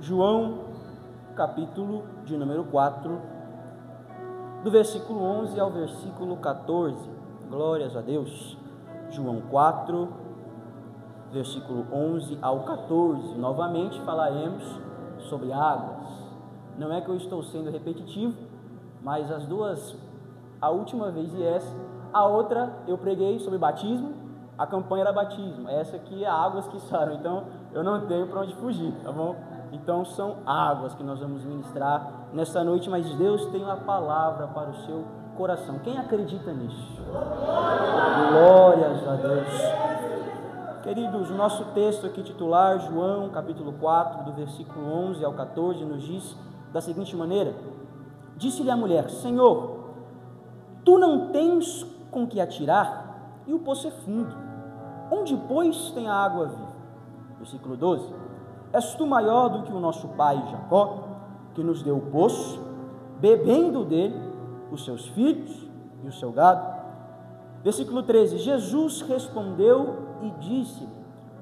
João, capítulo de número 4, do versículo 11 ao versículo 14. Glórias a Deus. João 4, versículo 11 ao 14. Novamente falaremos sobre águas. Não é que eu estou sendo repetitivo, mas a última vez e essa, a outra eu preguei sobre batismo, a campanha era batismo, essa aqui é águas que saram, então eu não tenho para onde fugir, tá bom? Então são águas que nós vamos ministrar nesta noite, mas Deus tem uma palavra para o seu coração. Quem acredita nisso? Glórias a Deus. Queridos, o nosso texto aqui titular, João capítulo 4, do versículo 11 ao 14, nos diz da seguinte maneira: disse-lhe a mulher: Senhor, tu não tens com que atirar, e o poço é fundo. Onde, pois, tem a água viva? Versículo 12: És tu maior do que o nosso pai Jacó, que nos deu o poço, bebendo dele os seus filhos e o seu gado? Versículo 13: Jesus respondeu e disse-lhe: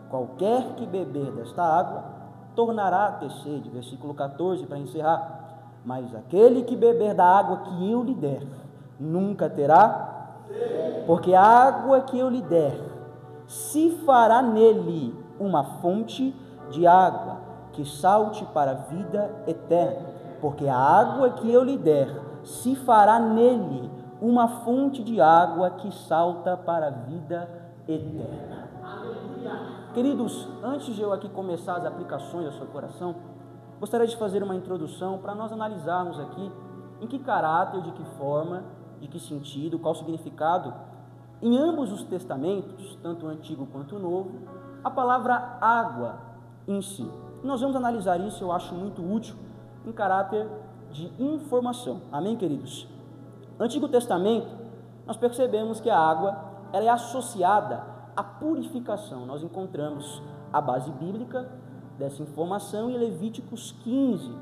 qualquer que beber desta água tornará a ter sede. Versículo 14, para encerrar: mas aquele que beber da água que eu lhe der nunca terá, porque a água que eu lhe der se fará nele uma fonte de água que salte para a vida eterna. Porque a água que eu lhe der se fará nele uma fonte de água que salta para a vida eterna. Queridos, antes de eu aqui começar as aplicações ao seu coração, gostaria de fazer uma introdução para nós analisarmos aqui em que caráter, de que forma, de que sentido, qual o significado, em ambos os testamentos, tanto o Antigo quanto o Novo, a palavra água em si. Nós vamos analisar isso, eu acho muito útil, em caráter de informação. Amém, queridos? No Antigo Testamento, nós percebemos que a água ela é associada à purificação. Nós encontramos a base bíblica dessa informação em Levíticos 15,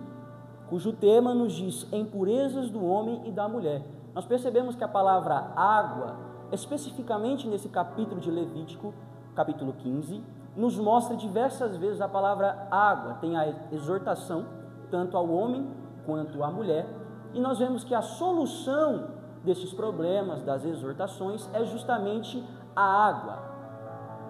cujo tema nos diz impurezas do homem e da mulher. Nós percebemos que a palavra água, especificamente nesse capítulo de Levítico, capítulo 15, nos mostra diversas vezes a palavra água. Tem a exortação, tanto ao homem quanto à mulher, e nós vemos que a solução desses problemas, das exortações, é justamente a água,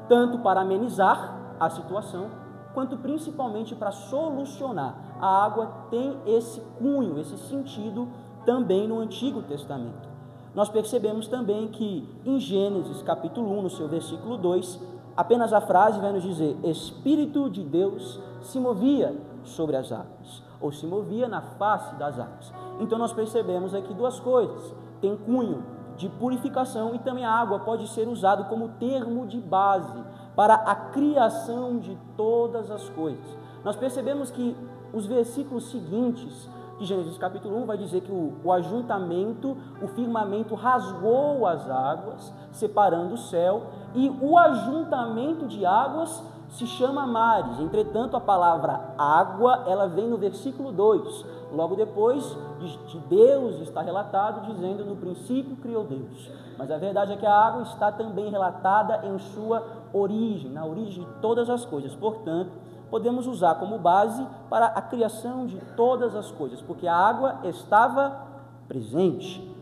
tanto para amenizar a situação, quanto principalmente para solucionar. A água tem esse cunho, esse sentido também no Antigo Testamento. Nós percebemos também que em Gênesis capítulo 1, no seu versículo 2, apenas a frase vai nos dizer: Espírito de Deus se movia sobre as águas, ou se movia na face das águas. Então nós percebemos aqui duas coisas: tem cunho de purificação, e também a água pode ser usado como termo de base para a criação de todas as coisas. Nós percebemos que os versículos seguintes de Gênesis capítulo 1 vai dizer que o ajuntamento, o firmamento rasgou as águas, separando o céu, e o ajuntamento de águas se chama mares. Entretanto, a palavra água, ela vem no versículo 2, logo depois de Deus está relatado dizendo: no princípio criou Deus. Mas a verdade é que a água está também relatada em sua origem, na origem de todas as coisas. Portanto, podemos usar como base para a criação de todas as coisas, porque a água estava presente.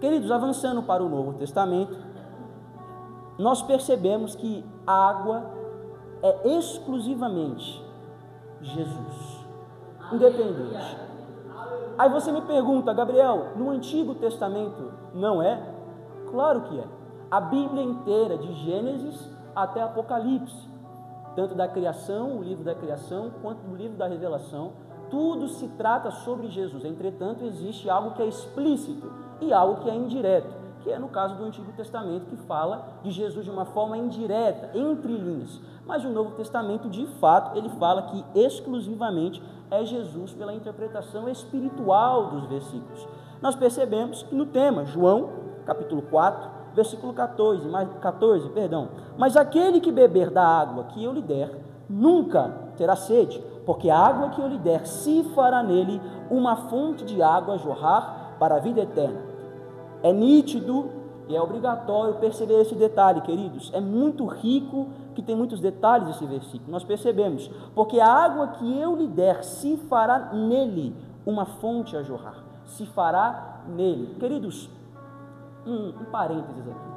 Queridos, avançando para o Novo Testamento, nós percebemos que a água é exclusivamente Jesus, independente. Aí você me pergunta: Gabriel, no Antigo Testamento não é? Claro que é. A Bíblia inteira, de Gênesis até Apocalipse, tanto da criação, o livro da criação, quanto do livro da revelação, tudo se trata sobre Jesus. Entretanto, existe algo que é explícito e algo que é indireto, que é no caso do Antigo Testamento, que fala de Jesus de uma forma indireta, entre linhas. Mas o Novo Testamento, de fato, ele fala que exclusivamente é Jesus pela interpretação espiritual dos versículos. Nós percebemos que no tema, João, capítulo 4, versículo 14, mas aquele que beber da água que eu lhe der, nunca terá sede, porque a água que eu lhe der se fará nele uma fonte de água a jorrar para a vida eterna. É nítido e é obrigatório perceber esse detalhe, queridos. É muito rico que tem muitos detalhes esse versículo. Nós percebemos, porque a água que eu lhe der, se fará nele uma fonte a jorrar. Se fará nele. Queridos, um parênteses aqui.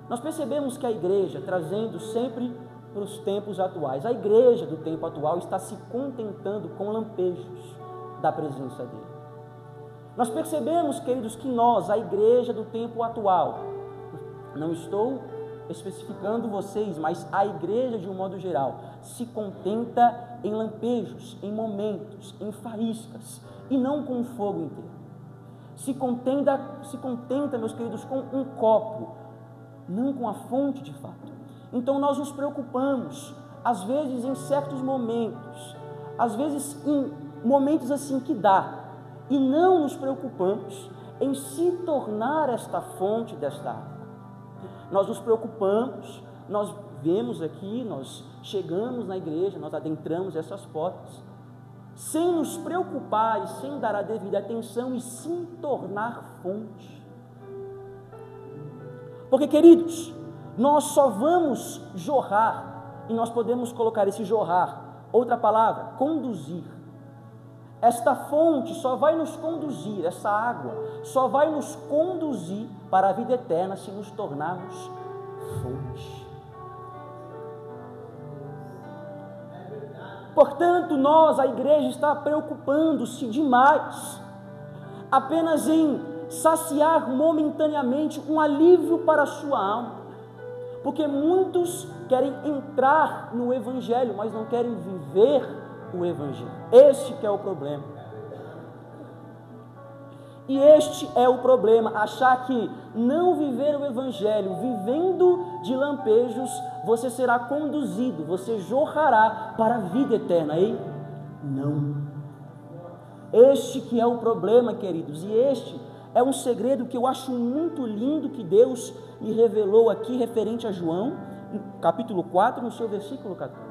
Nós percebemos que a igreja, trazendo sempre para os tempos atuais, a igreja do tempo atual está se contentando com lampejos da presença dele. Nós percebemos, queridos, que nós, a igreja do tempo atual, não estou especificando vocês, mas a igreja de um modo geral, se contenta em lampejos, em momentos, em faíscas, e não com o fogo inteiro. Se contenta, meus queridos, com um copo, não com a fonte de fato. Então nós nos preocupamos, às vezes em certos momentos, às vezes em momentos assim que dá, e não nos preocupamos em se tornar esta fonte desta água. Nós nos preocupamos, nós vemos aqui, nós chegamos na igreja, nós adentramos essas portas, sem nos preocupar e sem dar a devida atenção e se tornar fonte. Porque, queridos, nós só vamos jorrar, e nós podemos colocar esse jorrar, outra palavra, conduzir. Esta fonte só vai nos conduzir, essa água só vai nos conduzir para a vida eterna se nos tornarmos fonte. Portanto, nós, a igreja, está preocupando-se demais apenas em saciar momentaneamente um alívio para a sua alma, porque muitos querem entrar no Evangelho, mas não querem viver o Evangelho. Este que é o problema. E este é o problema, achar que não viver o Evangelho, vivendo de lampejos, você será conduzido, você jorrará para a vida eterna. E não. Este que é o problema, queridos, e este é um segredo que eu acho muito lindo que Deus me revelou aqui referente a João, capítulo 4, no seu versículo 14.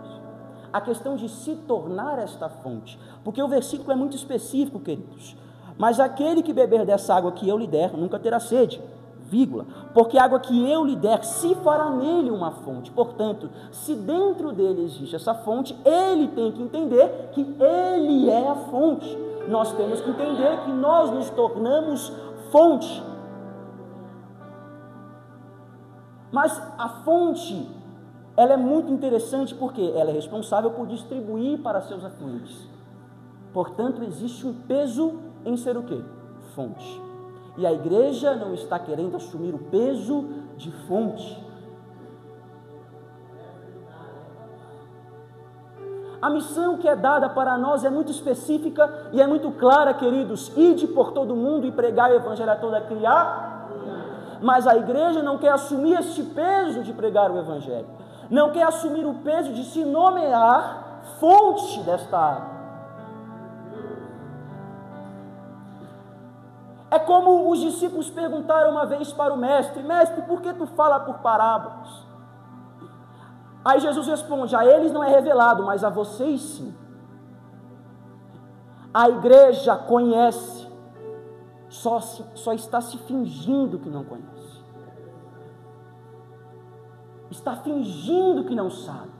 A questão de se tornar esta fonte, porque o versículo é muito específico, queridos. Mas aquele que beber dessa água que eu lhe der, nunca terá sede, vírgula, porque a água que eu lhe der, se fará nele uma fonte. Portanto, se dentro dele existe essa fonte, ele tem que entender que ele é a fonte. Nós temos que entender que nós nos tornamos fonte. Mas a fonte, ela é muito interessante porque ela é responsável por distribuir para seus afluentes. Portanto, existe um peso em ser o quê? Fonte. E a igreja não está querendo assumir o peso de fonte. A missão que é dada para nós é muito específica e é muito clara, queridos. Ide por todo mundo e pregai o evangelho a toda criatura. Mas a igreja não quer assumir este peso de pregar o evangelho. Não quer assumir o peso de se nomear fonte desta água. É como os discípulos perguntaram uma vez para o mestre: mestre, por que tu fala por parábolas? Aí Jesus responde: a eles não é revelado, mas a vocês sim. A igreja conhece, só está se fingindo que não conhece. Está fingindo que não sabe.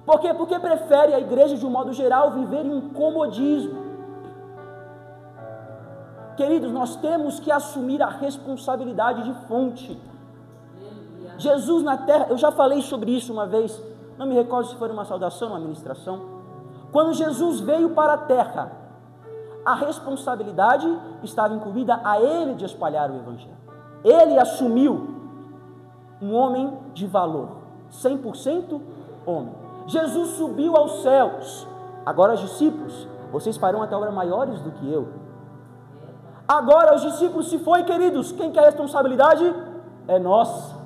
Por quê? Porque prefere a igreja, de um modo geral, viver em um comodismo. Queridos, nós temos que assumir a responsabilidade de fonte. Jesus na terra, eu já falei sobre isso uma vez, não me recordo se foi numa saudação, numa ministração. Quando Jesus veio para a terra, a responsabilidade estava incluída a ele de espalhar o evangelho. Ele assumiu, um homem de valor, 100% homem. Jesus subiu aos céus. Agora os discípulos, vocês farão até obras maiores do que eu. Agora os discípulos se foi, queridos, quem quer a responsabilidade? É nossa.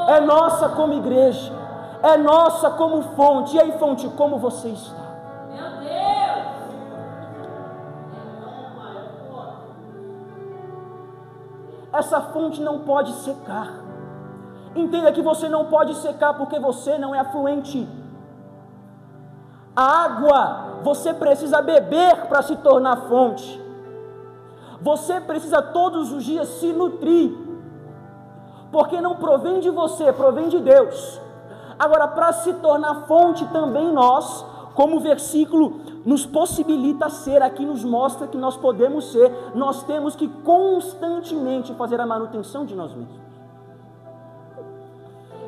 É nossa como igreja. É nossa como fonte. E aí, fonte, como você está? Meu Deus! Essa fonte não pode secar. Entenda que você não pode secar porque você não é afluente. A água você precisa beber para se tornar fonte. Você precisa todos os dias se nutrir, porque não provém de você, provém de Deus. Agora, para se tornar fonte também nós, como o versículo nos possibilita ser, aqui nos mostra que nós podemos ser, nós temos que constantemente fazer a manutenção de nós mesmos.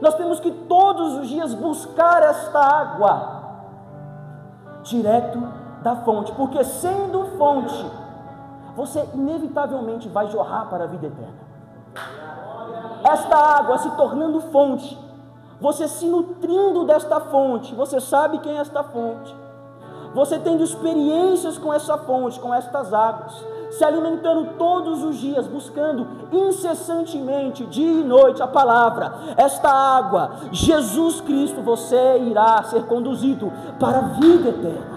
Nós temos que todos os dias buscar esta água direto da fonte, porque sendo fonte, você inevitavelmente vai jorrar para a vida eterna. Esta água se tornando fonte, você se nutrindo desta fonte, você sabe quem é esta fonte, você tendo experiências com essa fonte, com estas águas, se alimentando todos os dias, buscando incessantemente, dia e noite, a palavra, esta água, Jesus Cristo, você irá ser conduzido para a vida eterna.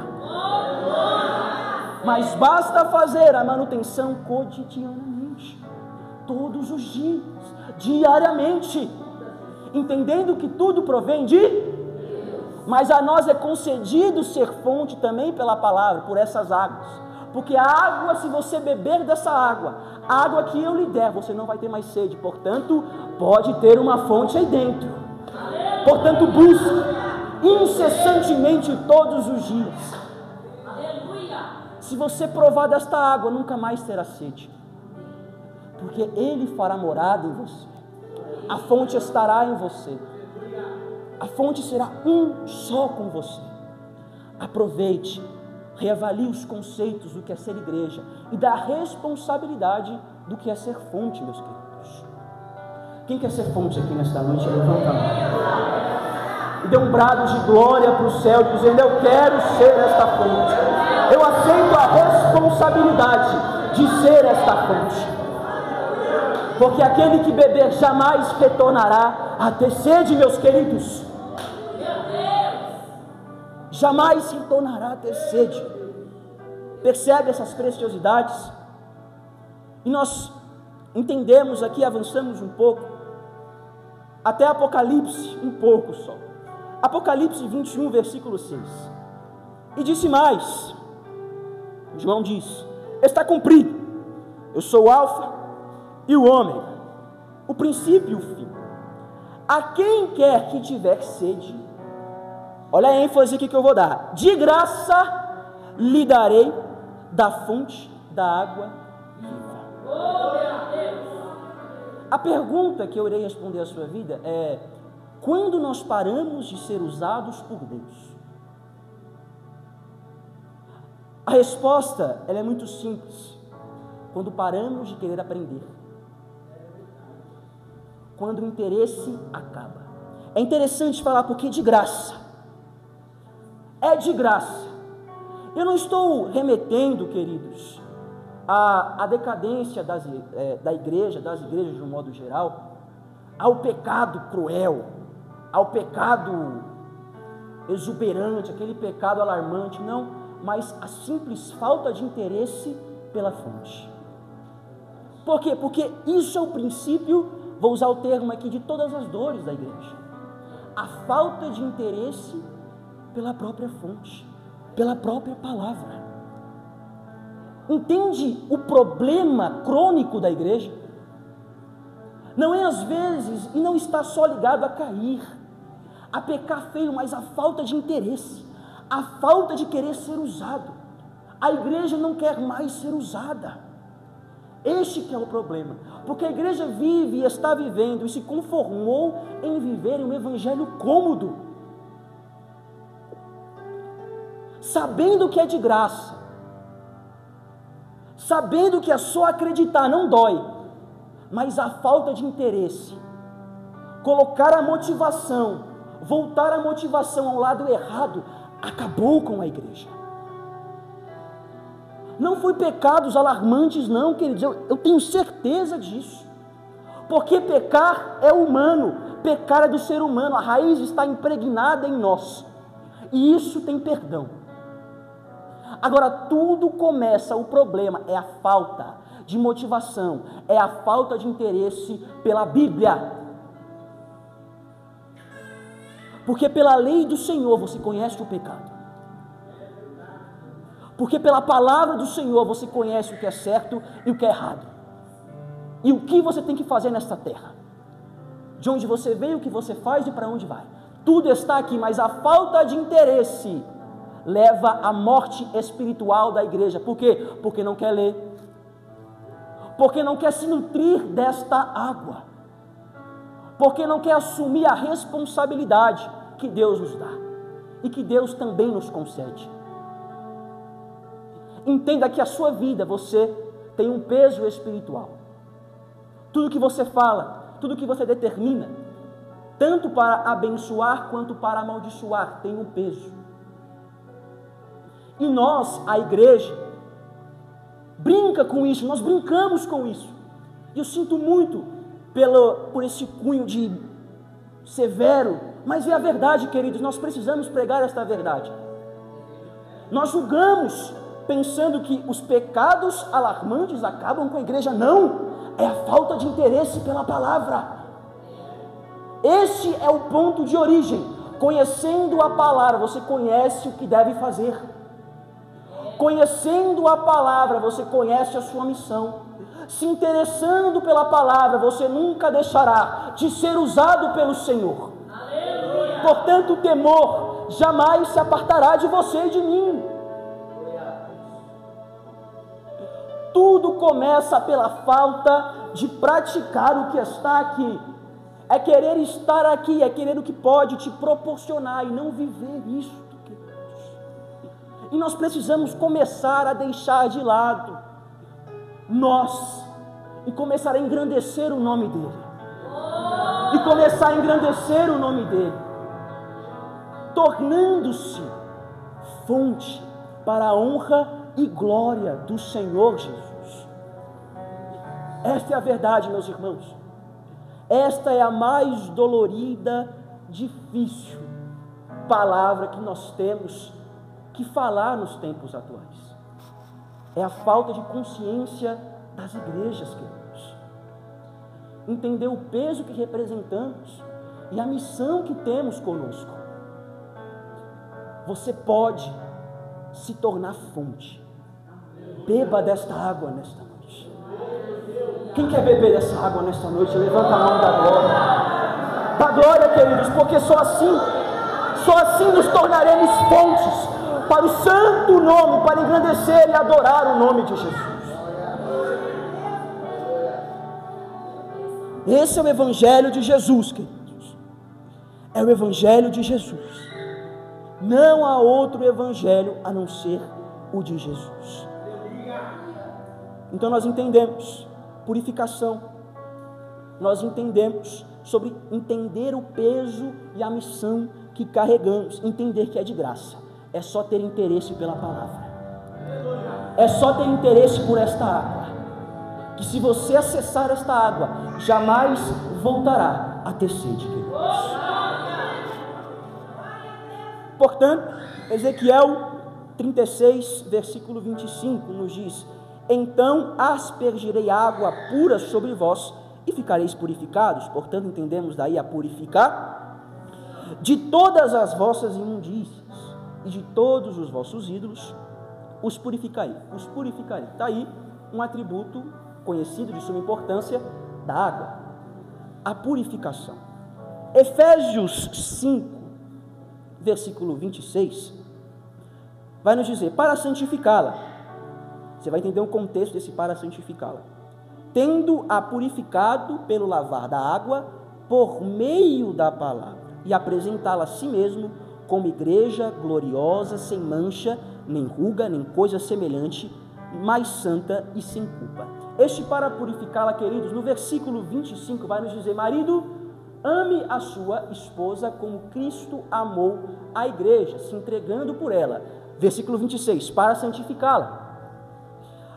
Mas basta fazer a manutenção cotidianamente, todos os dias, diariamente, entendendo que tudo provém de Deus. Mas a nós é concedido ser fonte também pela palavra, por essas águas. Porque a água, se você beber dessa água, a água que eu lhe der, você não vai ter mais sede. Portanto, pode ter uma fonte aí dentro. Portanto, busque incessantemente todos os dias. Se você provar desta água, nunca mais terá sede. Porque Ele fará morada em você. A fonte estará em você. A fonte será um só com você. Aproveite, reavalie os conceitos do que é ser igreja e da responsabilidade do que é ser fonte, meus queridos. Quem quer ser fonte aqui nesta noite? Levanta a mão. E dê um brado de glória para o céu, dizendo: eu quero ser esta fonte. Eu aceito a responsabilidade de ser esta fonte. Porque aquele que beber jamais retornará a ter sede, meus queridos. Jamais retornará a ter sede. Percebe essas preciosidades? E nós entendemos aqui, avançamos um pouco, até Apocalipse, um pouco só. Apocalipse 21, versículo 6. E disse mais, João diz: está cumprido, eu sou o Alfa e o Ômega, o princípio e o fim. A quem quer que tiver sede, olha a ênfase aqui que eu vou dar: de graça lhe darei da fonte da água viva. A pergunta que eu irei responder à sua vida é: quando nós paramos de ser usados por Deus? A resposta, ela é muito simples: quando paramos de querer aprender, quando o interesse acaba. É interessante falar porque de graça, é de graça. Eu não estou remetendo, queridos, à decadência da igreja, das igrejas de um modo geral, ao pecado cruel, ao pecado exuberante, aquele pecado alarmante, não, mas a simples falta de interesse pela fonte. Por quê? Porque isso é o princípio, vou usar o termo aqui, de todas as dores da igreja. A falta de interesse pela própria fonte, pela própria palavra. Entende o problema crônico da igreja? Não é às vezes, e não está só ligado a cair, a pecar feio, mas a falta de interesse, a falta de querer ser usado. A igreja não quer mais ser usada. Este que é o problema, porque a igreja vive e está vivendo e se conformou em viver um evangelho cômodo, sabendo que é de graça, sabendo que é só acreditar, não dói, mas a falta de interesse, colocar a motivação, voltar a motivação ao lado errado, acabou com a igreja. Não foi pecados alarmantes não, queridos, eu tenho certeza disso, porque pecar é humano, pecar é do ser humano, a raiz está impregnada em nós, e isso tem perdão. Agora, tudo começa, o problema é a falta de motivação, é a falta de interesse pela Bíblia, porque pela lei do Senhor você conhece o pecado, porque pela palavra do Senhor você conhece o que é certo e o que é errado, e o que você tem que fazer nesta terra, de onde você veio, o que você faz e para onde vai. Tudo está aqui, mas a falta de interesse leva à morte espiritual da igreja. Por quê? Porque não quer ler, porque não quer se nutrir desta água, porque não quer assumir a responsabilidade que Deus nos dá e que Deus também nos concede. Entenda que a sua vida, você tem um peso espiritual. Tudo que você fala, tudo que você determina, tanto para abençoar quanto para amaldiçoar, tem um peso. E nós, a igreja, brinca com isso, nós brincamos com isso. E eu sinto muito por esse cunho de severo, mas é a verdade, queridos, nós precisamos pregar esta verdade. Nós julgamos pensando que os pecados alarmantes acabam com a igreja. Não, é a falta de interesse pela palavra. Este é o ponto de origem. Conhecendo a palavra, você conhece o que deve fazer. Conhecendo a palavra, você conhece a sua missão. Se interessando pela palavra, você nunca deixará de ser usado pelo Senhor. Aleluia. Portanto, o temor jamais se apartará de você e de mim. Tudo começa pela falta de praticar o que está aqui. É querer estar aqui, é querer o que pode te proporcionar e não viver isso. E nós precisamos começar a deixar de lado nós e começar a engrandecer o nome dele. E começar a engrandecer o nome dele, tornando-se fonte para a honra e glória do Senhor Jesus. Esta é a verdade, meus irmãos. Esta é a mais dolorida, difícil palavra que nós temos que falar nos tempos atuais. É a falta de consciência das igrejas, queridos. Entender o peso que representamos e a missão que temos conosco. Você pode se tornar fonte. Beba desta água nesta noite. Quem quer beber dessa água nesta noite? Levanta a mão da glória. Da glória, queridos, porque só assim nos tornaremos fontes para o santo nome, para engrandecer e adorar o nome de Jesus. Esse é o Evangelho de Jesus, queridos. É o Evangelho de Jesus. Não há outro Evangelho a não ser o de Jesus. Então nós entendemos purificação. Nós entendemos sobre entender o peso e a missão que carregamos. Entender que é de graça. É só ter interesse pela palavra. É só ter interesse por esta água. Que se você acessar esta água, jamais voltará a ter sede, queridos. Portanto, Ezequiel 36, versículo 25, nos diz: então aspergirei água pura sobre vós e ficareis purificados. Portanto, entendemos daí a purificar de todas as vossas imundícias e de todos os vossos ídolos, os purificarei. Está aí um atributo conhecido de suma importância da água, a purificação. Efésios 5, versículo 26, vai nos dizer: para santificá-la. Você vai entender o contexto desse para santificá-la. Tendo-a purificado pelo lavar da água, por meio da palavra, e apresentá-la a si mesmo como igreja gloriosa, sem mancha, nem ruga, nem coisa semelhante, mas santa e sem culpa. Este para purificá-la, queridos, no versículo 25 vai nos dizer: marido, ame a sua esposa como Cristo amou a igreja, se entregando por ela. Versículo 26, para santificá-la.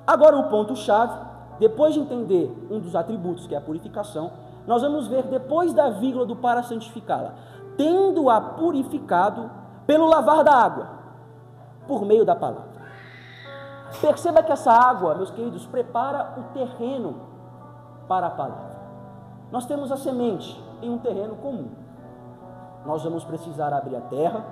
Agora o ponto-chave, depois de entender um dos atributos, que é a purificação, nós vamos ver depois da vírgula do para santificá-la: tendo-a purificado pelo lavar da água, por meio da palavra. Perceba que essa água, meus queridos, prepara o terreno para a palavra. Nós temos a semente em um terreno comum. Nós vamos precisar abrir a terra,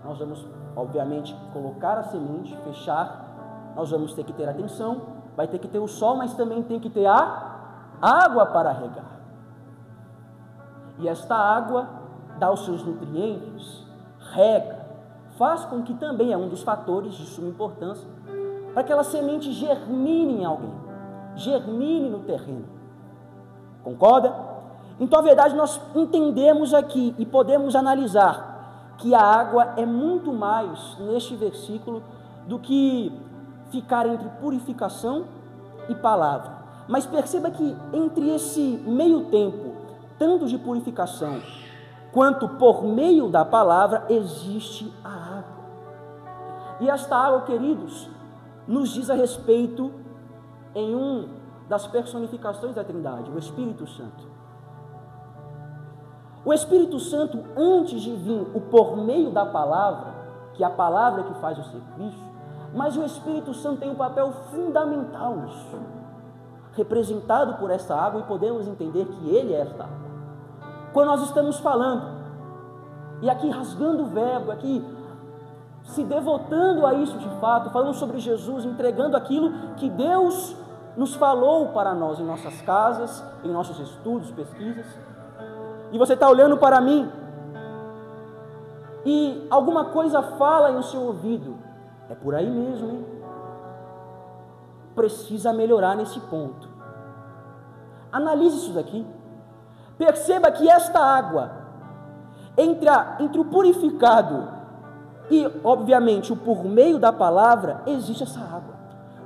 nós vamos, obviamente, colocar a semente, fechar, nós vamos ter que ter atenção, vai ter que ter o sol, mas também tem que ter a água para regar. E esta água dá os seus nutrientes, rega, faz com que também é um dos fatores de suma importância para que aquela semente germine em alguém, germine no terreno. Concorda? Então, a verdade, nós entendemos aqui e podemos analisar que a água é muito mais neste versículo do que ficar entre purificação e palavra. Mas perceba que entre esse meio tempo, tanto de purificação quanto por meio da palavra, existe a água. E esta água, queridos, nos diz a respeito em uma das personificações da Trindade, o Espírito Santo. O Espírito Santo, antes de vir o por meio da palavra, que é a palavra que faz o serviço, mas o Espírito Santo tem um papel fundamental nisso, representado por essa água, e podemos entender que ele é esta água. Quando nós estamos falando, e aqui rasgando o verbo, aqui se devotando a isso de fato, falando sobre Jesus, entregando aquilo que Deus nos falou para nós em nossas casas, em nossos estudos, pesquisas, e você está olhando para mim, e alguma coisa fala em seu ouvido, é por aí mesmo, hein? Precisa melhorar nesse ponto. Analise isso daqui. Perceba que esta água, entre o purificado e, obviamente, o por meio da palavra, existe essa água.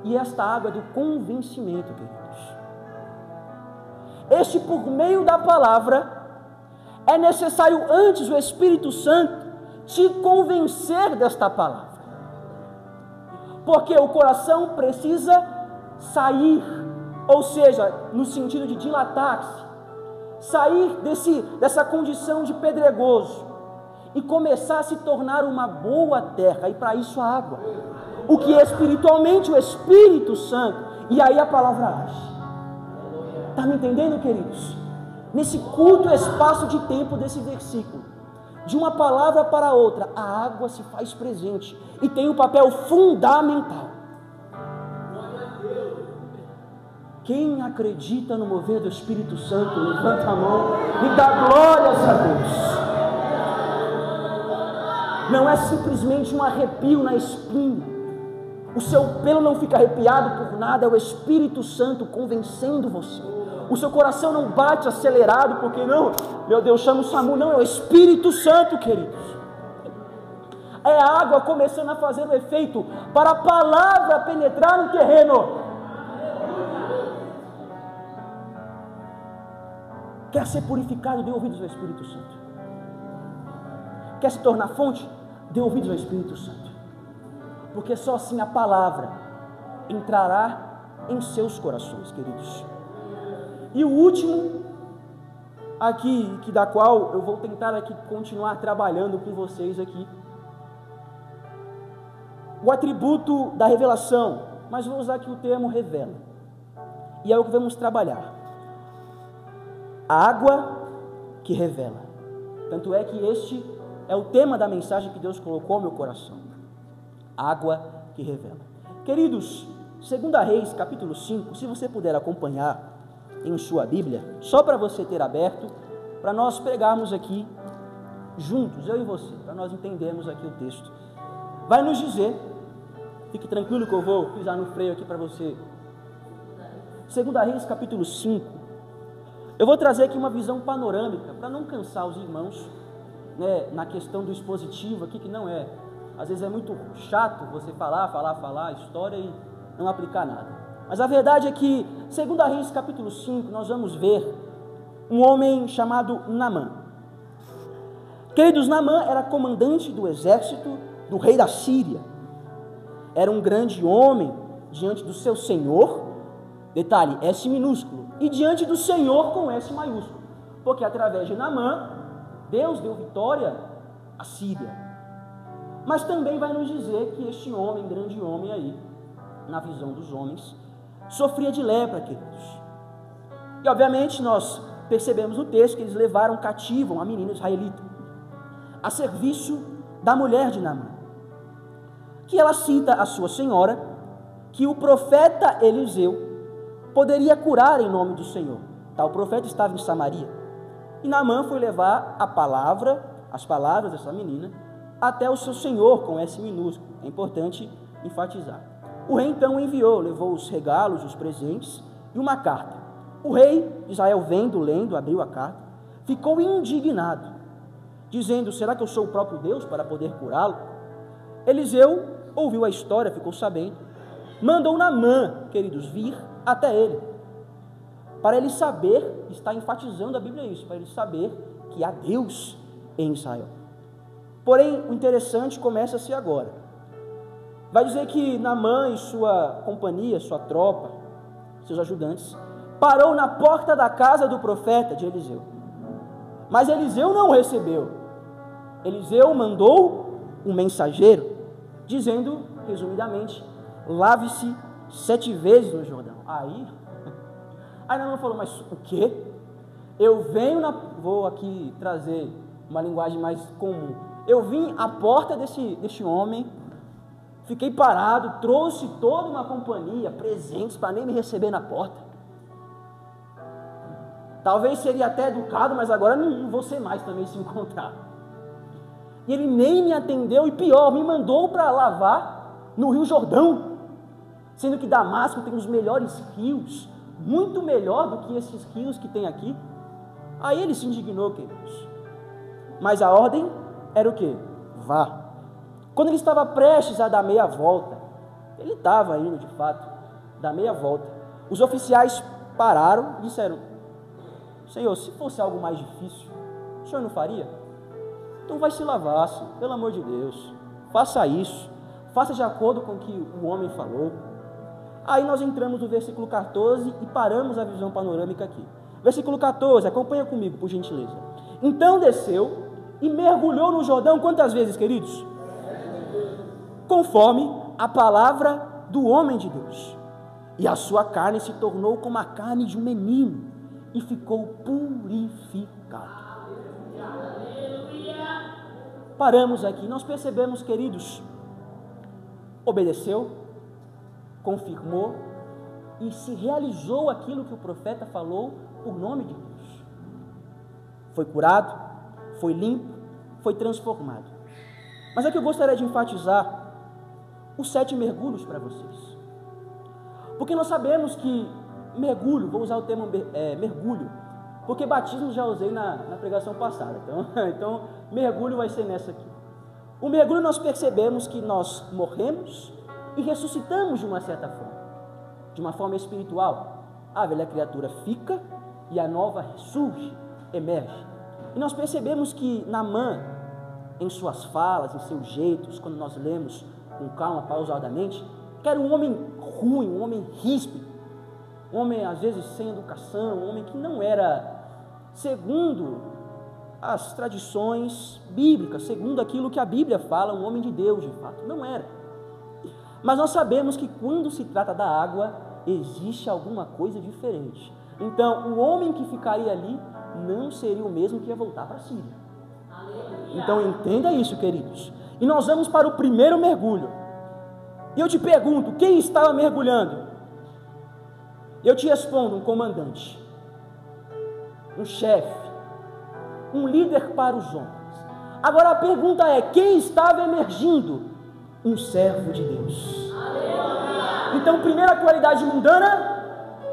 E esta água é do convencimento, queridos. Este por meio da palavra, é necessário antes o Espírito Santo te convencer desta palavra. Porque o coração precisa sair, ou seja, no sentido de dilatar-se, sair dessa condição de pedregoso e começar a se tornar uma boa terra, e para isso a água, o que é espiritualmente o Espírito Santo, e aí a palavra age. Está me entendendo, queridos? Nesse curto espaço de tempo desse versículo, de uma palavra para outra, a água se faz presente e tem um papel fundamental. Quem acredita no mover do Espírito Santo, levanta a mão e dá glórias a Deus. Não é simplesmente um arrepio na espinha, o seu pelo não fica arrepiado por nada, é o Espírito Santo convencendo você. O seu coração não bate acelerado, porque não, meu Deus, chama o SAMU, não, é o Espírito Santo, queridos. É a água começando a fazer o efeito para a palavra penetrar no terreno. Quer ser purificado? Dê ouvidos ao Espírito Santo. Quer se tornar fonte? Dê ouvidos ao Espírito Santo. Porque só assim a palavra entrará em seus corações, queridos. E o último aqui, da qual eu vou tentar aqui continuar trabalhando com vocês aqui, o atributo da revelação, mas vou usar aqui o termo revela, e é o que vamos trabalhar. A água que revela. Tanto é que este é o tema da mensagem que Deus colocou no meu coração. Água que revela. Queridos, 2 Reis, capítulo 5, se você puder acompanhar em sua Bíblia, só para você ter aberto, para nós pregarmos aqui juntos, eu e você, para nós entendermos aqui o texto. Vai nos dizer, fique tranquilo que eu vou pisar no freio aqui para você. 2 Reis, capítulo 5. Eu vou trazer aqui uma visão panorâmica, para não cansar os irmãos, né, na questão do expositivo aqui, que não é, às vezes é muito chato você falar a história e não aplicar nada. Mas a verdade é que, 2 Reis, capítulo 5, nós vamos ver um homem chamado Naamã. Queridos, Naamã era comandante do exército do rei da Síria. Era um grande homem diante do seu Senhor, detalhe, S minúsculo, e diante do Senhor com S maiúsculo, porque através de Naamã, Deus deu vitória à Síria. Mas também vai nos dizer que este homem, grande homem aí, na visão dos homens, sofria de lepra, queridos. E obviamente nós percebemos no texto que eles levaram cativo uma menina israelita a serviço da mulher de Naamã, que ela cita a sua senhora que o profeta Eliseu poderia curar em nome do Senhor. Tal profeta estava em Samaria. E Naamã foi levar as palavras dessa menina, até o seu senhor, com S minúsculo. É importante enfatizar. O rei então enviou, levou os regalos, os presentes e uma carta. O rei de Israel, lendo, abriu a carta, ficou indignado, dizendo: será que eu sou o próprio Deus para poder curá-lo? Eliseu ouviu a história, ficou sabendo, mandou Naamã, queridos, vir até ele, para ele saber, está enfatizando a Bíblia isso, para ele saber que há Deus em Israel. Porém, o interessante começa-se agora. Vai dizer que Naamã e sua companhia, sua tropa, seus ajudantes, parou na porta da casa do profeta de Eliseu. Mas Eliseu não o recebeu. Eliseu mandou um mensageiro, dizendo, resumidamente, lave-se 7 vezes no Jordão. Aí Naamã falou: mas o quê? Eu venho vou aqui trazer uma linguagem mais comum. Eu vim à porta deste homem, fiquei parado, trouxe toda uma companhia, presentes, para nem me receber na porta. Talvez seria até educado, mas agora não vou ser mais também se encontrar. E ele nem me atendeu, e pior, me mandou para lavar no Rio Jordão, sendo que Damasco tem os melhores rios, muito melhor do que esses rios que tem aqui. Aí ele se indignou, queridos. Mas a ordem era o quê? Vá. Quando ele estava prestes a dar meia volta, ele estava indo de fato dar meia volta, os oficiais pararam e disseram: Senhor, se fosse algo mais difícil, o senhor não faria? Então vai se lavar, pelo amor de Deus, faça isso, faça de acordo com o que o homem falou. Aí nós entramos no versículo 14 e paramos a visão panorâmica aqui. Versículo 14, acompanha comigo, por gentileza. Então desceu e mergulhou no Jordão, quantas vezes, queridos? Conforme a palavra do homem de Deus. E a sua carne se tornou como a carne de um menino, e ficou purificado. Paramos aqui, nós percebemos, queridos, obedeceu, confirmou e se realizou aquilo que o profeta falou por nome de Deus. Foi curado, foi limpo, foi transformado. Mas aqui eu gostaria de enfatizar os 7 mergulhos para vocês. Porque nós sabemos que mergulho, vou usar o termo mergulho, porque batismo já usei na pregação passada, então mergulho vai ser nessa aqui. O mergulho, nós percebemos que nós morremos e ressuscitamos de uma certa forma, de uma forma espiritual. A velha criatura fica e a nova ressurge, emerge. E nós percebemos que Naamã, em suas falas, em seus jeitos, quando nós lemos com calma, pausadamente, que era um homem ruim, um homem ríspido, um homem às vezes sem educação, um homem que não era segundo as tradições bíblicas, segundo aquilo que a Bíblia fala, um homem de Deus de fato, não era. Mas nós sabemos que quando se trata da água, existe alguma coisa diferente. Então, o homem que ficaria ali não seria o mesmo que ia voltar para a Síria. Então, entenda isso, queridos. E nós vamos para o primeiro mergulho. E eu te pergunto, quem estava mergulhando? Eu te respondo: um comandante, um chefe, um líder para os homens. Agora a pergunta é: quem estava emergindo? Um servo de Deus. Então, primeira qualidade mundana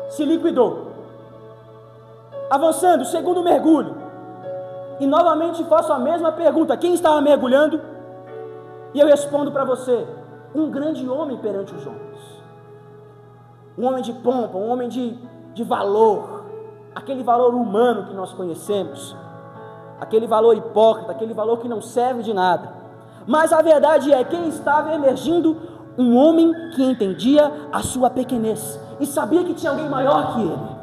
se liquidou. Avançando, segundo mergulho. E novamente faço a mesma pergunta: quem estava mergulhando? E eu respondo para você: um grande homem perante os homens. Um homem de pompa, um homem de valor, aquele valor humano que nós conhecemos, aquele valor hipócrita, aquele valor que não serve de nada. Mas a verdade é, quem estava emergindo? Um homem que entendia a sua pequenez e sabia que tinha alguém maior que ele.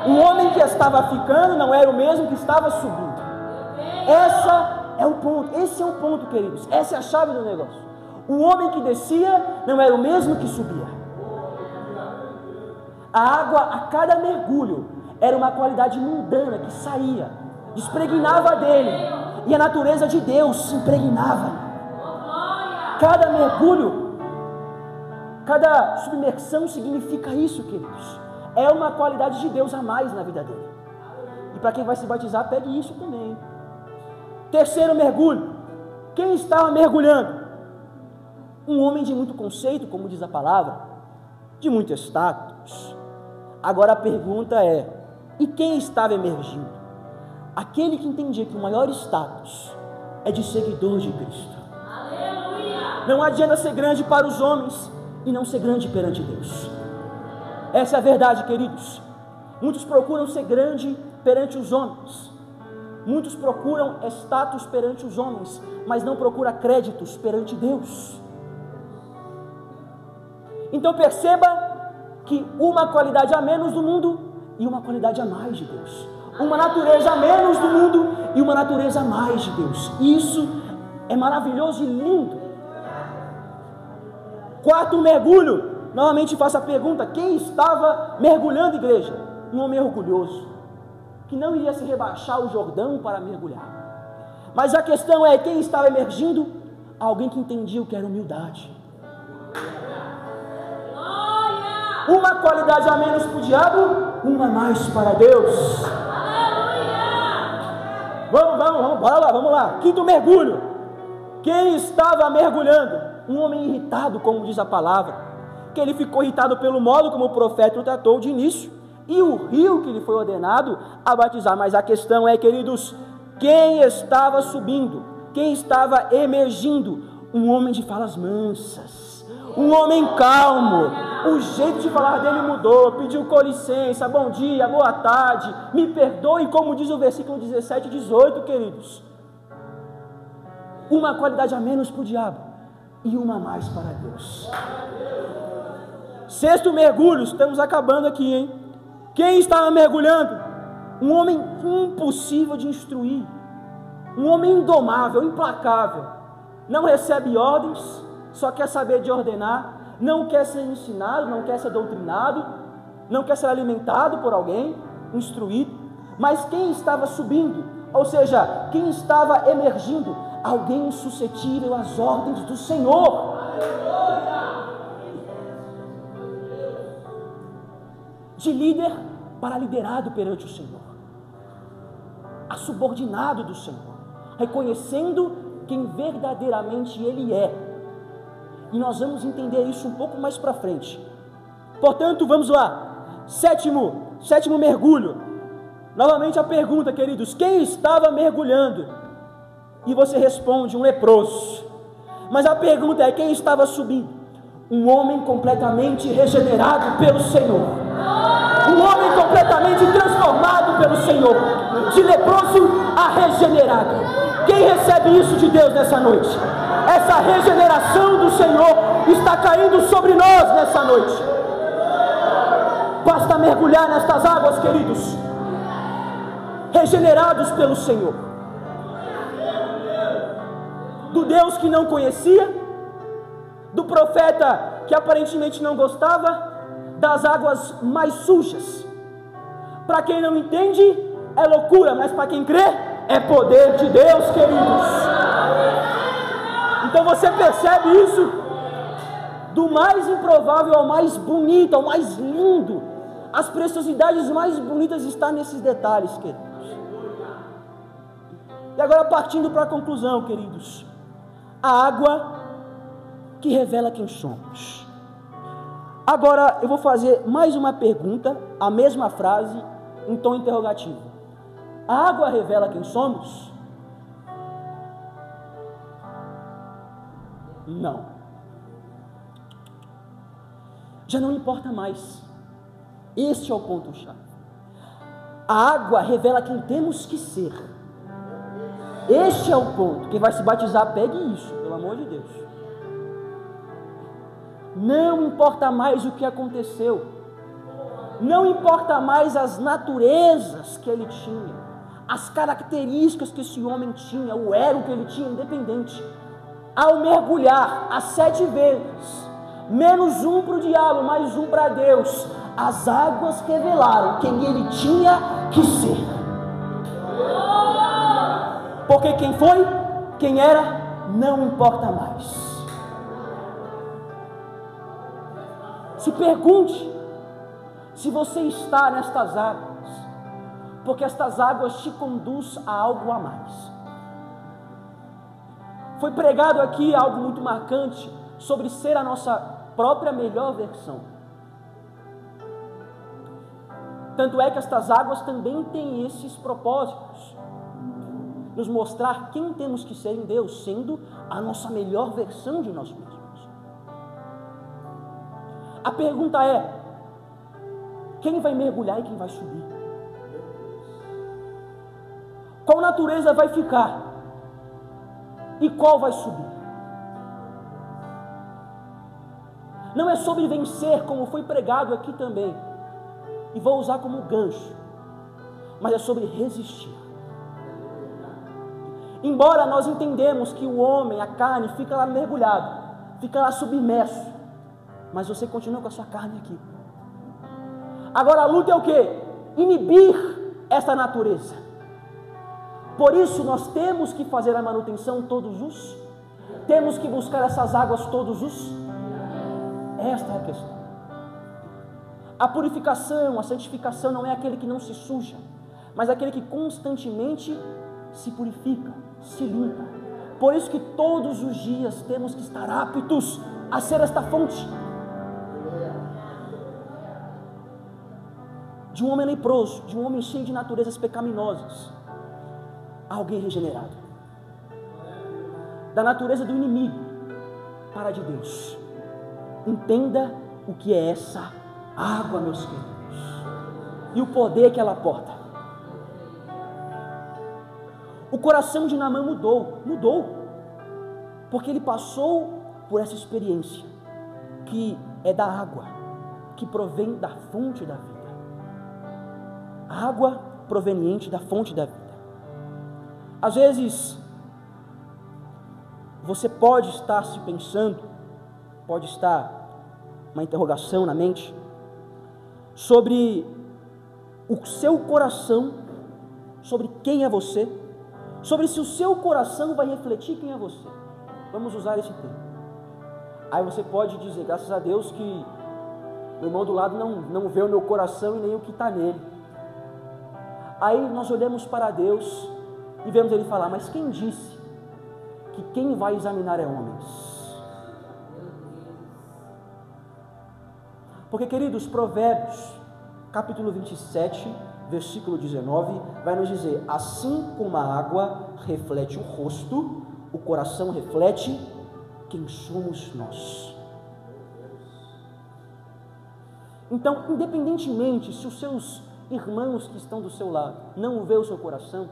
Um homem que estava ficando não era o mesmo que estava subindo. Esse é o ponto, queridos. Essa é a chave do negócio. O homem que descia não era o mesmo que subia. A água, a cada mergulho, era uma qualidade mundana que saía, despregnava dele, e a natureza de Deus se impregnava. Cada mergulho, cada submersão significa isso, queridos. É uma qualidade de Deus a mais na vida dele. E para quem vai se batizar, pegue isso também. Terceiro mergulho. Quem estava mergulhando? Um homem de muito conceito, como diz a palavra, de muito status. Agora a pergunta é: e quem estava emergindo? Aquele que entendia que o maior status é de seguidor de Cristo. Aleluia! Não adianta ser grande para os homens e não ser grande perante Deus. Essa é a verdade, queridos. Muitos procuram ser grande perante os homens. Muitos procuram status perante os homens, mas não procuram créditos perante Deus. Então perceba que uma qualidade a menos do mundo e uma qualidade a mais de Deus. Uma natureza a menos do mundo e uma natureza a mais de Deus. Isso é maravilhoso e lindo. Quarto mergulho. Novamente faço a pergunta: quem estava mergulhando, igreja? Um homem orgulhoso, que não iria se rebaixar o Jordão para mergulhar. Mas a questão é: quem estava emergindo? Alguém que entendia o que era humildade. Uma qualidade a menos para o diabo, uma a mais para Deus. Vamos, vamos lá. Quinto mergulho. Quem estava mergulhando? Um homem irritado, como diz a palavra, que ele ficou irritado pelo modo como o profeta o tratou de início, e o rio que lhe foi ordenado a batizar. Mas a questão é, queridos, quem estava subindo? Quem estava emergindo? Um homem de falas mansas, um homem calmo. O jeito de falar dele mudou, pediu com licença, bom dia, boa tarde, me perdoe, como diz o versículo 17 e 18, queridos. Uma qualidade a menos para o diabo e uma a mais para Deus. Sexto mergulho, estamos acabando aqui, hein? Quem estava mergulhando? Um homem impossível de instruir, um homem indomável, implacável, não recebe ordens, só quer saber de ordenar, não quer ser ensinado, não quer ser doutrinado, não quer ser alimentado por alguém, instruído. Mas quem estava subindo, ou seja, quem estava emergindo? Alguém suscetível às ordens do Senhor. De líder para liderado perante o Senhor, a subordinado do Senhor, reconhecendo quem verdadeiramente Ele é. E nós vamos entender isso um pouco mais para frente. Portanto, vamos lá. Sétimo mergulho. Novamente a pergunta, queridos: quem estava mergulhando? E você responde: um leproso. Mas a pergunta é: quem estava subindo? Um homem completamente regenerado pelo Senhor. Um homem completamente transformado pelo Senhor. De leproso a regenerado. Quem recebe isso de Deus nessa noite? Essa regeneração do Senhor está caindo sobre nós nessa noite. Basta mergulhar nestas águas, queridos, regenerados pelo Senhor. Do Deus que não conhecia, do profeta que aparentemente não gostava, das águas mais sujas. Para quem não entende, é loucura, mas para quem crê, é poder de Deus, queridos. Então você percebe isso? Do mais improvável ao mais bonito, ao mais lindo. As preciosidades mais bonitas estão nesses detalhes, queridos. E agora, partindo para a conclusão, queridos: a água que revela quem somos. Agora eu vou fazer mais uma pergunta, a mesma frase, em tom interrogativo. A água revela quem somos? Não. Já não importa mais. Este é o ponto-chave. A água revela quem temos que ser. Este é o ponto. Quem vai se batizar, pegue isso, pelo amor de Deus. Não importa mais o que aconteceu. Não importa mais as naturezas que ele tinha, as características que esse homem tinha, o ego que ele tinha, independente. Ao mergulhar as 7 vezes, menos um para o diabo, mais um para Deus, as águas revelaram quem ele tinha que ser. Porque quem foi, quem era, não importa mais. Se pergunte se você está nestas águas porque estas águas te conduzem a algo a mais. Foi pregado aqui algo muito marcante sobre ser a nossa própria melhor versão. Tanto é que estas águas também têm esses propósitos, nos mostrar quem temos que ser em Deus, sendo a nossa melhor versão de nós mesmos. A pergunta é: quem vai mergulhar e quem vai subir? Qual natureza vai ficar? E qual vai subir? Não é sobre vencer, como foi pregado aqui também, e vou usar como gancho, mas é sobre resistir. Embora nós entendemos que o homem, a carne, fica lá mergulhado, fica lá submerso, mas você continua com a sua carne aqui. Agora a luta é o quê? Inibir essa natureza. Por isso nós temos que fazer a manutenção todos os, temos que buscar essas águas todos os. Esta é a questão. A purificação, a santificação não é aquele que não se suja, mas aquele que constantemente se purifica, se limpa. Por isso que todos os dias temos que estar aptos a ser esta fonte. De um homem leproso, de um homem cheio de naturezas pecaminosas, alguém regenerado. Da natureza do inimigo para a de Deus. Entenda o que é essa água, meus queridos, e o poder que ela aporta. O coração de Naamã mudou, porque ele passou por essa experiência, que é da água, que provém da fonte da vida. A água proveniente da fonte da vida. Às vezes, você pode estar se pensando, pode estar uma interrogação na mente, sobre o seu coração, sobre quem é você, sobre se o seu coração vai refletir quem é você. Vamos usar esse termo. Aí você pode dizer, graças a Deus que o irmão do lado não vê o meu coração e nem o que está nele. Aí nós olhamos para Deus e vemos Ele falar, mas quem disse que quem vai examinar é homens? Porque, queridos, Provérbios, capítulo 27, versículo 19, vai nos dizer, assim como a água reflete o rosto, o coração reflete quem somos nós. Então, independentemente se os seus irmãos que estão do seu lado não vê o seu coração,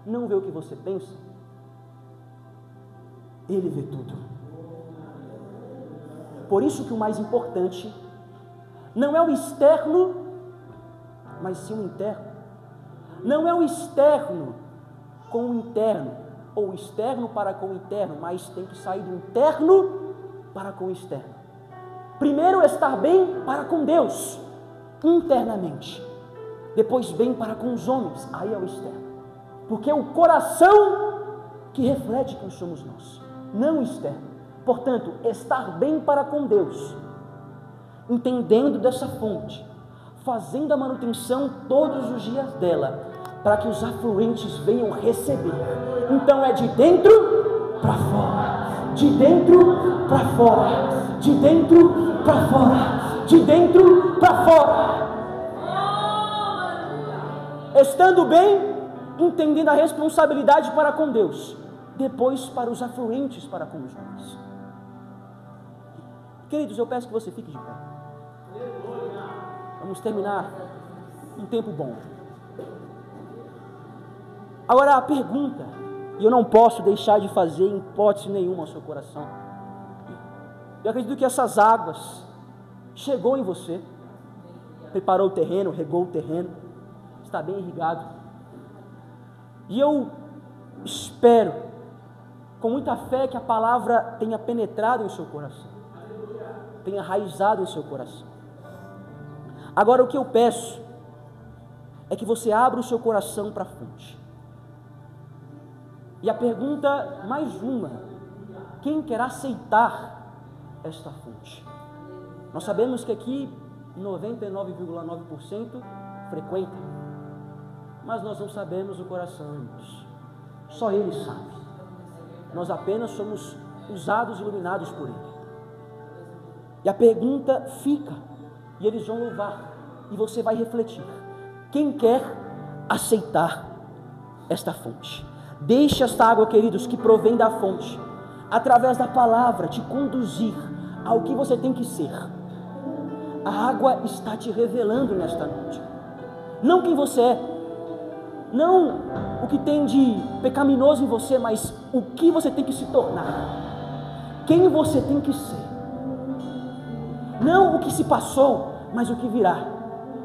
não vê o que você pensa, Ele vê tudo. Por isso que o mais importante não é o externo, mas sim o interno. Não é o externo com o interno, ou o externo para com o interno, mas tem que sair do interno para com o externo. Primeiro estar bem para com Deus, internamente. Depois bem para com os homens, aí é o externo. Porque é o coração que reflete quem somos nós, não o externo. Portanto, estar bem para com Deus, entendendo dessa fonte, fazendo a manutenção todos os dias dela, para que os afluentes venham receber. Então é de dentro para fora, de dentro para fora, de dentro para fora, de dentro para fora. Estando bem, entendendo a responsabilidade para com Deus, depois para os afluentes para com os homens. Queridos, eu peço que você fique de pé. Vamos terminar um tempo bom. Agora a pergunta, e eu não posso deixar de fazer em hipótese nenhuma ao seu coração. Eu acredito que essas águas chegou em você, preparou o terreno, regou o terreno, está bem irrigado. E eu espero, com muita fé, que a palavra tenha penetrado em seu coração, tenha enraizado em seu coração. Agora o que eu peço é que você abra o seu coração para a fonte. E a pergunta, mais uma, quem quer aceitar esta fonte? Nós sabemos que aqui 99,9% frequenta. mas nós não sabemos o coração, irmãos. Só Ele sabe. Nós apenas somos usados e iluminados por Ele. E a pergunta fica, e eles vão louvar, e você vai refletir: quem quer aceitar esta fonte? Deixe esta água, queridos, que provém da fonte, através da palavra, te conduzir ao que você tem que ser. A água está te revelando nesta noite, não quem você é, não o que tem de pecaminoso em você, mas o que você tem que se tornar, quem você tem que ser. Não o que se passou, mas o que virá,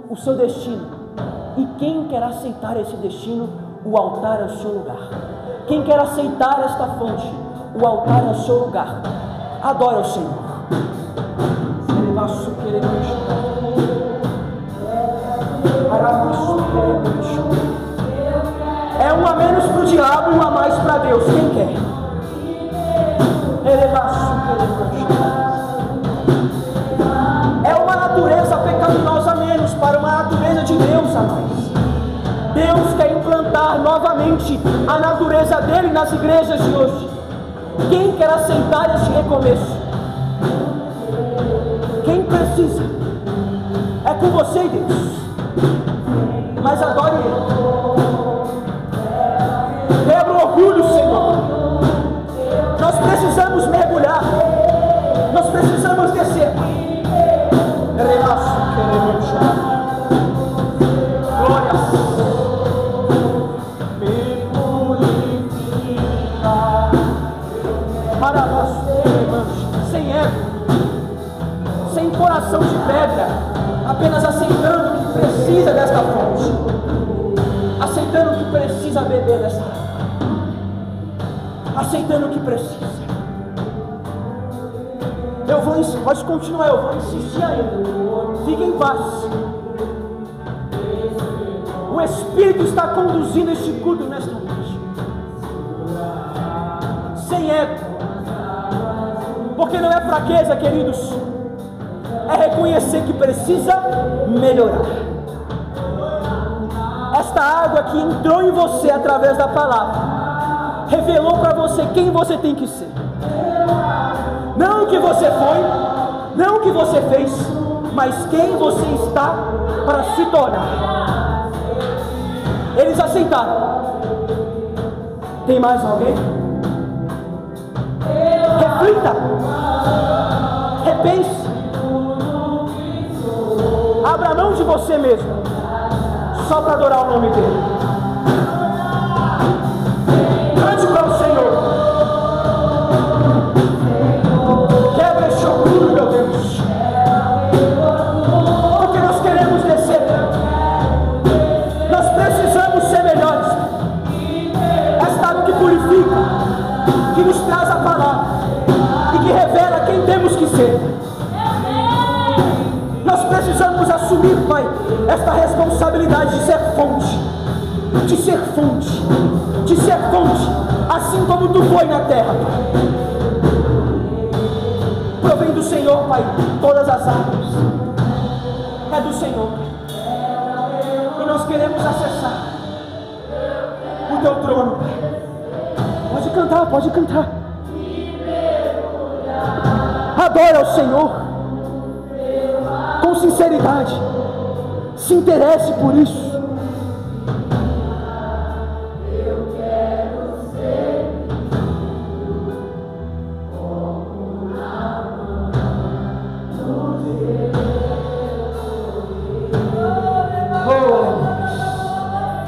o seu destino. E quem quer aceitar esse destino, o altar é o seu lugar. Quem quer aceitar esta fonte, o altar é o seu lugar. Adore ao Senhor. É um a menos para o diabo e um a mais para Deus. Quem quer? É uma natureza pecaminosa a menos para uma natureza de Deus a mais. Deus quer implantar novamente a natureza dele nas igrejas de hoje. Quem quer aceitar este recomeço? Quem precisa? É com você e Deus. Mas adore Ele. Quebra o orgulho, Senhor. Nós precisamos mergulhar. Nós precisamos descer. Glórias. Para nós, sem ego, sem coração de pedra, apenas aceitando que precisa desta fonte, aceitando que precisa beber dessa água, aceitando que precisa. Pode continuar, eu vou insistir ainda. Fique em paz. O Espírito está conduzindo este culto nesta noite, sem ego, porque não é fraqueza, queridos, é reconhecer que precisa melhorar. Esta água que entrou em você através da palavra revelou para você quem você tem que ser. Não o que você foi, não o que você fez, mas quem você está para se tornar. Eles aceitaram. Tem mais alguém? Reflita, repense, abra mão de você mesmo, só para adorar o nome dele. Cante para o Senhor. Quebra esse orgulho, meu Deus, porque nós queremos descer. Nós precisamos ser melhores. Esta água que purifica, que nos traz a palavra e que revela quem temos que ser. Nós precisamos assumir, Pai, esta responsabilidade de ser fonte, de ser fonte, de ser fonte, assim como Tu foi na terra, Pai. Provém do Senhor, Pai, todas as águas, é do Senhor, e nós queremos acessar o Teu trono, Pai. Pode cantar, pode cantar. Adora ao Senhor com sinceridade, se interesse por isso.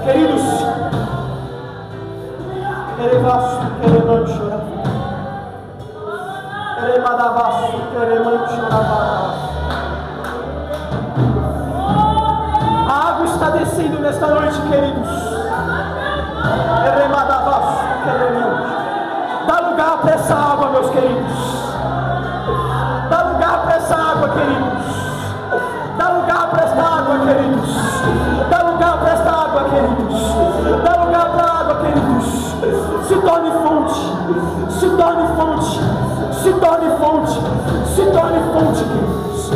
Queridos, queremos chorar. A água está descendo nesta noite, queridos. Dá lugar para essa água, meus queridos. Dá lugar para essa água, queridos. Dá lugar para esta água, queridos. Dá lugar para esta água, queridos. Dá lugar para a água, queridos. Se torne fonte. Se torne fonte. Se torne fonte. Se torne fonte, queridos.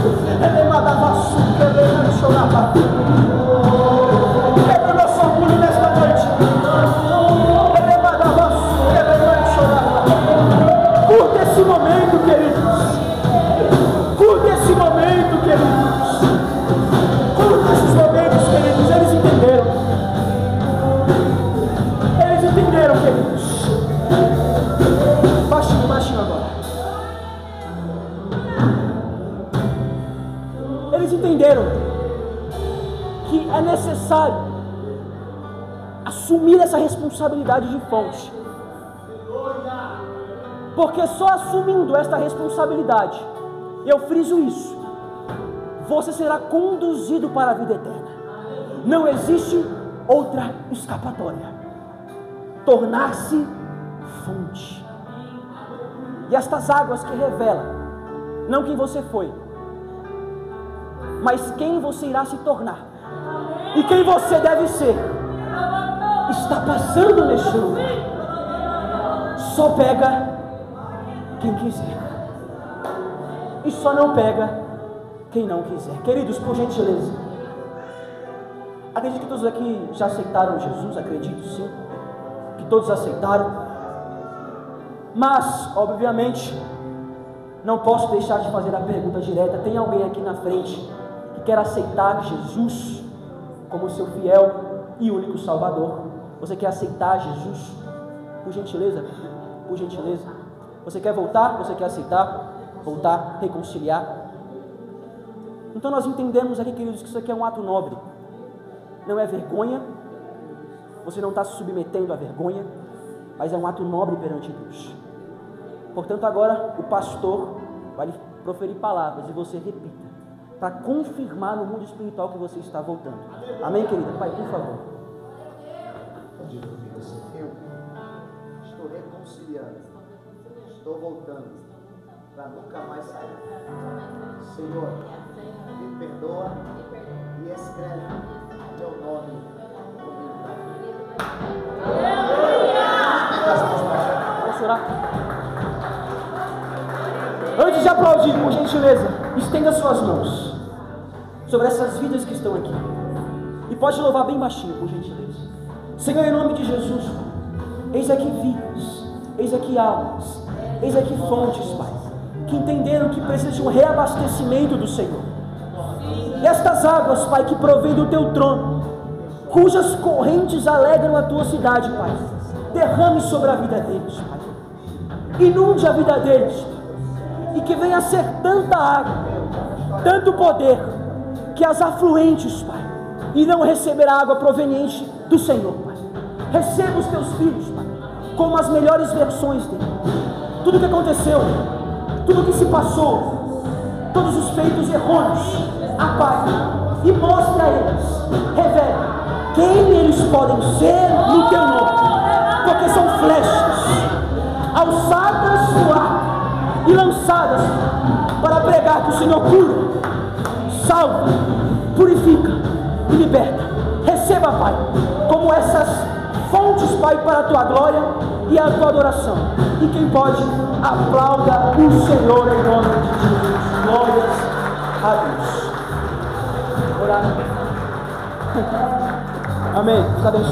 Quebra o nosso orgulho nessa necessário assumir essa responsabilidade de fonte. Porque só assumindo esta responsabilidade, eu friso isso, você será conduzido para a vida eterna. Não existe outra escapatória. Tornar-se fonte. E estas águas que revelam, não quem você foi, mas quem você irá se tornar. E quem você deve ser, está passando neste lugar. Só pega quem quiser. E só não pega quem não quiser. Queridos, por gentileza, acredito que todos aqui já aceitaram Jesus, acredito sim, que todos aceitaram. Mas, obviamente, não posso deixar de fazer a pergunta direta. Tem alguém aqui na frente que quer aceitar Jesus como seu fiel e único Salvador? Você quer aceitar Jesus? Por gentileza, por gentileza. Você quer voltar? Você quer aceitar? Voltar, reconciliar? Então nós entendemos aqui, queridos, que isso aqui é um ato nobre. Não é vergonha. Você não está se submetendo à vergonha, mas é um ato nobre perante Deus. Portanto, agora o pastor vai lhe proferir palavras e você repita, para confirmar no mundo espiritual que você está voltando. Amém, querida? Pai, por favor. Eu estou reconciliando, estou voltando para nunca mais sair. Senhor, me perdoa e escreve meu nome no livro. Vamos orar. Antes de aplaudir, por gentileza, estenda suas mãos sobre essas vidas que estão aqui. E pode louvar bem baixinho, por gentileza. Senhor, em nome de Jesus, eis aqui vidas, eis aqui almas, eis aqui fontes, Pai, que entenderam que precisam de um reabastecimento do Senhor. E estas águas, Pai, que provém do Teu trono, cujas correntes alegram a Tua cidade, Pai, derrame sobre a vida deles, Pai. Inunde a vida deles, e que venha a ser tanta água, tanto poder, que as afluentes, Pai, irão receber a água proveniente do Senhor, Pai. Receba os teus filhos, Pai, como as melhores versões dele. Tudo que aconteceu, tudo que se passou, todos os feitos errôneos, apague e mostre a eles, revele quem eles podem ser no teu nome, porque são flechas alçadas no ar e lançadas para pregar que o Senhor cura, salva, purifica e liberta. Receba, Pai, como essas fontes, Pai, para a Tua glória e a Tua adoração. E quem pode, aplauda o Senhor em nome de Jesus. Glórias a Deus. Orar. Amém. Deus abençoe.